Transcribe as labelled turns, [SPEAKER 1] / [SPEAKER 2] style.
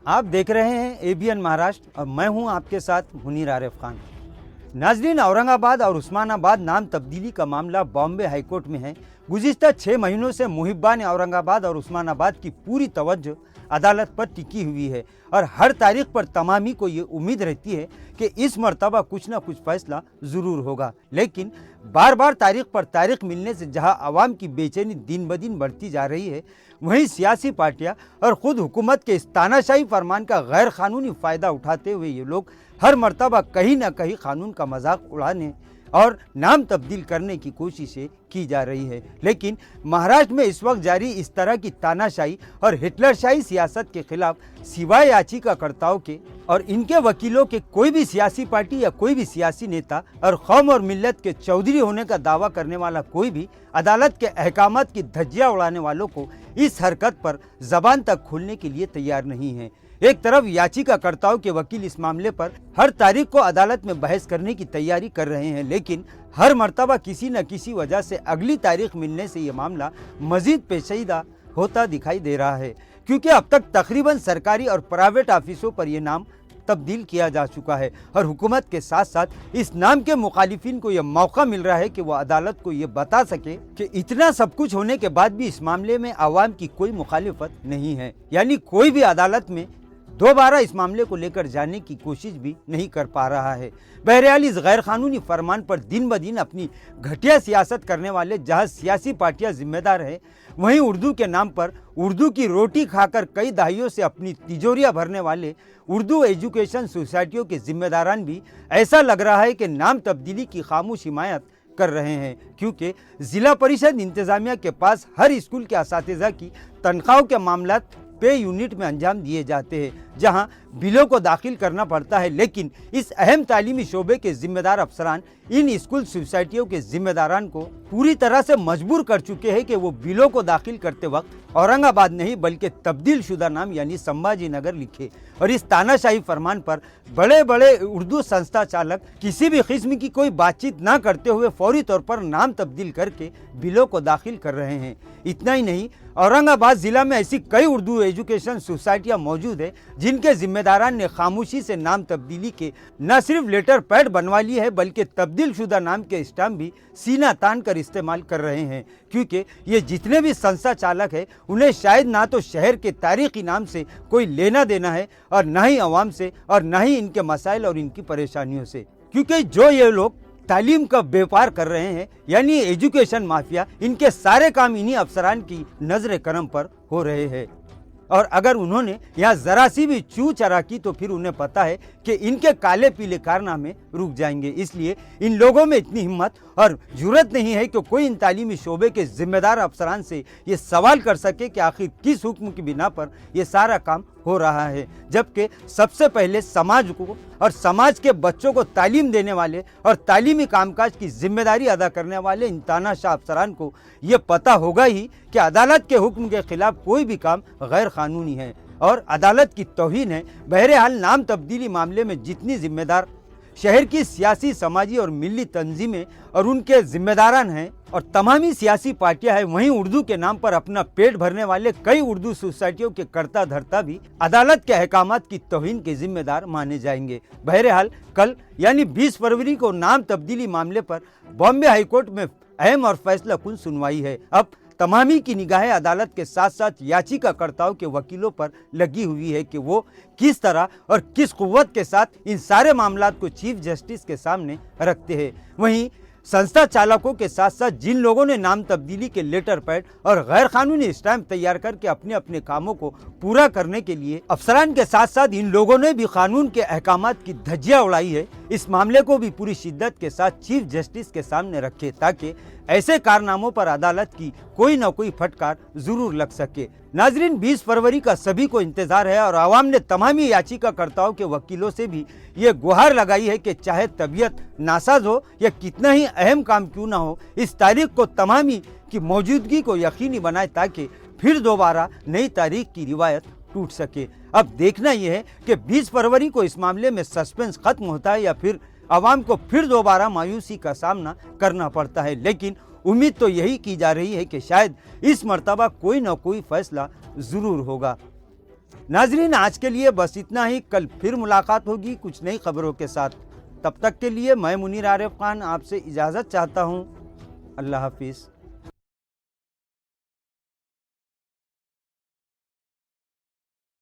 [SPEAKER 1] आप देख रहे हैं एबीएन महाराष्ट्र और मैं हूं आपके साथ मुनीर आरिफ खान। नाजरीन, औरंगाबाद और उस्मानाबाद नाम तब्दीली का मामला बॉम्बे हाईकोर्ट में है। गुज़िश्ता 6 महीनों से मुहिब्बान औरंगाबाद और उस्मानाबाद की पूरी तवज्जो अदालत पर टिकी हुई है और हर तारीख पर तमामी को ये उम्मीद रहती है कि इस मर्तबा कुछ ना कुछ फैसला ज़रूर होगा। लेकिन बार बार तारीख पर तारीख मिलने से जहां आवाम की बेचैनी दिन ब दिन बढ़ती जा रही है, वहीं सियासी पार्टियां और ख़ुद हुकूमत के इस तानाशाही फरमान का गैर कानूनी फ़ायदा उठाते हुए ये लोग हर मर्तबा कहीं ना कहीं कानून का मजाक उड़ाने और नाम तब्दील करने की कोशिशें की जा रही है। लेकिन महाराष्ट्र में इस वक्त जारी इस तरह की तानाशाही और हिटलरशाही सियासत के खिलाफ सिवाय याचिकाकर्ताओं के और इनके वकीलों के कोई भी सियासी पार्टी या कोई भी सियासी नेता और कौम और मिल्लत के चौधरी होने का दावा करने वाला कोई भी अदालत के अहकामात की धज्जियां उड़ाने वालों को इस हरकत पर जबान तक खोलने के लिए तैयार नहीं है। एक तरफ याचिकाकर्ताओं के वकील इस मामले पर हर तारीख को अदालत में बहस करने की तैयारी कर रहे हैं, लेकिन हर मर्तबा किसी न किसी वजह से अगली तारीख मिलने से ये मामला मजीद पेचीदा होता दिखाई दे रहा है, क्योंकि अब तक तकरीबन सरकारी और प्राइवेट ऑफिसों पर यह नाम तब्दील किया जा चुका है और हुकूमत के साथ साथ इस नाम के मुखालिफिन को यह मौका मिल रहा है कि वह अदालत को यह बता सके कि इतना सब कुछ होने के बाद भी इस मामले में आवाम की कोई मुखालिफत नहीं है, यानी कोई भी अदालत में दोबारा इस मामले को लेकर जाने की कोशिश भी नहीं कर पा रहा है। बहरहाल इस गैर कानूनी फरमान पर दिन ब दिन अपनी घटिया सियासत करने वाले जहां सियासी पार्टियां जिम्मेदार हैं, वहीं उर्दू के नाम पर उर्दू की रोटी खाकर कई दहाइयों से अपनी तिजोरियां भरने वाले उर्दू एजुकेशन सोसाइटियों के जिम्मेदारान भी ऐसा लग रहा है कि नाम तब्दीली की खामोश हिमायत कर रहे हैं, क्योंकि जिला परिषद इंतजामिया के पास हर स्कूल के असातिज़ा की तनख्वाहों के मामला पे यूनिट में अंजाम दिए जाते हैं, जहां बिलों को दाखिल करना पड़ता है। लेकिन इस अहम तालीमी शोबे के जिम्मेदार अफसरान इन स्कूल सोसाइटियों के जिम्मेदारान को पूरी तरह से मजबूर कर चुके हैं कि वो बिलों को दाखिल करते वक्त औरंगाबाद नहीं बल्कि तब्दील शुदा नाम यानी संभाजी नगर लिखे। और इस तानाशाही फरमान पर बड़े बड़े उर्दू संस्था चालक किसी भी किस्म की कोई बातचीत न करते हुए फौरी तौर पर नाम तब्दील करके बिलों को दाखिल कर रहे हैं। इतना ही नहीं, औरंगाबाद जिला में ऐसी कई उर्दू एजुकेशन सोसाइटियां मौजूद है जिनके जिम्मेदारान ने खामोशी से नाम तब्दीली के न सिर्फ लेटर पैड बनवा ली है बल्कि तब्दील शुदा नाम के स्टाम्प भी सीना तान कर इस्तेमाल कर रहे हैं, क्योंकि ये जितने भी संस्था चालक है उन्हें शायद ना तो शहर के तारीखी नाम से कोई लेना देना है और न ही अवाम से और न ही इनके मसाइल और इनकी परेशानियों से, क्योंकि जो ये लोग तालीम का व्यापार कर रहे हैं यानी एजुकेशन माफिया, इनके सारे काम इन्हीं अफसरान की नजर करम पर हो रहे हैं। और अगर उन्होंने यहाँ जरा सी भी चू चरा की तो फिर उन्हें पता है कि इनके काले पीले कारनामे रुक जाएंगे। इसलिए इन लोगों में इतनी हिम्मत और जुर्रत नहीं है कि कोई इन तालीमी शोबे के जिम्मेदार अफसरान से ये सवाल कर सके कि आखिर किस हुक्म की बिना पर यह सारा काम हो रहा है, जबकि सबसे पहले समाज को और समाज के बच्चों को तालीम देने वाले और तालीमी कामकाज की जिम्मेदारी अदा करने वाले इन तानाशाह अफसरान को ये पता होगा ही कि अदालत के हुक्म के खिलाफ कोई भी काम गैर कानूनी है और अदालत की तौहीन है। बहरहाल नाम तब्दीली मामले में जितनी जिम्मेदार शहर की सियासी, समाजी और मिली तंजीमें और उनके जिम्मेदारान हैं और तमामी सियासी पार्टियां हैं, वहीं उर्दू के नाम पर अपना पेट भरने वाले कई उर्दू सोसाइटियों के कर्ता धर्ता भी अदालत के अहकामात की तौहीन के जिम्मेदार माने जाएंगे। बहरहाल कल यानी 20 फरवरी को नाम तब्दीली मामले पर बॉम्बे हाईकोर्ट में अहम और फैसला कुन सुनवाई है। अब तमामी की निगाहें अदालत के साथ साथ याचिकाकर्ताओं के वकीलों पर लगी हुई है कि वो किस तरह और किस कुव्वत के साथ इन सारे मामलात को चीफ जस्टिस के सामने रखते हैं। वहीं संस्था चालकों के साथ साथ जिन लोगों ने नाम तब्दीली के लेटर पैड और गैर कानूनी स्टैम्प तैयार करके अपने अपने कामों को पूरा करने के लिए अफसरान के साथ साथ इन लोगों ने भी कानून के अहकामात की धज्जियां उड़ाई है, इस मामले को भी पूरी शिद्दत के साथ चीफ जस्टिस के सामने रखे ताकि ऐसे कारनामों पर अदालत की कोई न कोई फटकार जरूर लग सके। नाजरीन, 20 फरवरी का सभी को इंतजार है और आवाम ने तमामी याचिकाकर्ताओं के वकीलों से भी ये गुहार लगाई है कि चाहे तबीयत नासाज हो या कितना ही अहम काम क्यों ना हो, इस तारीख को तमामी की मौजूदगी को यकीनी बनाए ताकि फिर दोबारा नई तारीख की रिवायत टूट सके। अब देखना यह है कि 20 फरवरी को इस मामले में सस्पेंस खत्म होता है या फिर आवाम को फिर दोबारा मायूसी का सामना करना पड़ता है। लेकिन उम्मीद तो यही की जा रही है कि शायद इस मर्तबा कोई ना कोई फैसला जरूर होगा। नाजरीन, आज के लिए बस इतना ही। कल फिर मुलाकात होगी कुछ नई खबरों के साथ। तब तक के लिए मैं मुनीर आरिफ खान आपसे इजाज़त चाहता हूँ। अल्लाह हाफिज़।